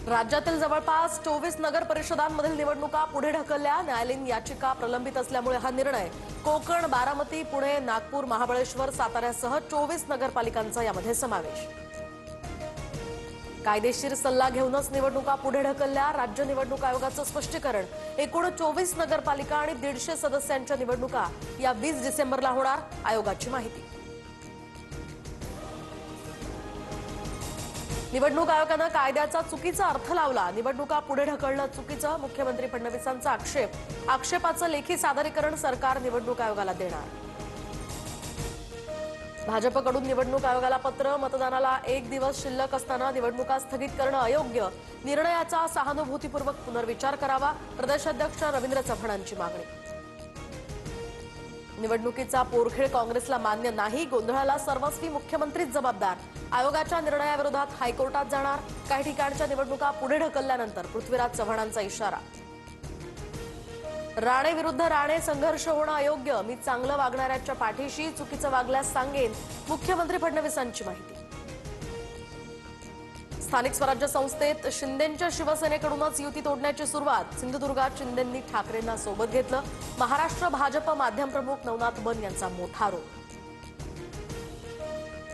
राज्यातील जवळपास 24 नगर परिषदांमधील निवडणुका पुढे ढकलल्या। न्यायालयीन याचिका प्रलंबित असल्यामुळे हा निर्णय। कोकण, बारामती, पुणे, नागपूर, महाबळेश्वर, साताऱ्यासह 24 नगरपालिकांचा यामध्ये समावेश। कायदेशीर सल्ला घेऊनच निवडणुका पुढे ढकलल्या। राज्य निवडणूक आयोगाचं स्पष्टीकरण। एकूण 24 नगरपालिका आणि 150 सदस्यांच्या निवडणुका या 20 डिसेंबरला होणार, आयोगाची माहिती। निवडणूक आयोगानं कायद्याचा चुकीचा अर्थ लावला। निवडणुका पुढे ढकलणं चुकीचं, मुख्यमंत्री फडणवीसांचा आक्षेप। आक्षेपाचं लेखी सादरीकरण सरकार निवडणूक आयोगाला देणार। भाजपकडून निवडणूक आयोगाला पत्र। मतदानाला 1 दिवस शिल्लक असताना निवडणुका स्थगित करणं अयोग्य। निर्णयाचा सहानुभूतीपूर्वक पुनर्विचार करावा, प्रदेशाध्यक्ष रवींद्र चव्हाणांची मागणी। निवडणुकीचा पोरखेळ काँग्रेसला मान्य नाही। गोंधळाला सर्वस्वी मुख्यमंत्रीच जबाबदार। आयोगाच्या निर्णयाविरोधात हायकोर्टात जाणार। काही ठिकाणच्या निवडणुका पुढे ढकलल्यानंतर पृथ्वीराज चव्हाणांचा इशारा। राणे विरुद्ध राणे संघर्ष होणं अयोग्य। मी चांगलं वागणाऱ्याच्या पाठीशी, चुकीचं वागल्यास सांगेन, मुख्यमंत्री फडणवीसांची माहिती। स्थानिक स्वराज्य संस्थेत शिंदेंच्या शिवसेनेकडूनच युती तोडण्याची सुरुवात। सिंधुदुर्गात शिंदेंनी ठाकरेंना सोबत घेतलं। महाराष्ट्र भाजप माध्यम प्रमुख नवनाथ बन यांचा मोठा आरोप।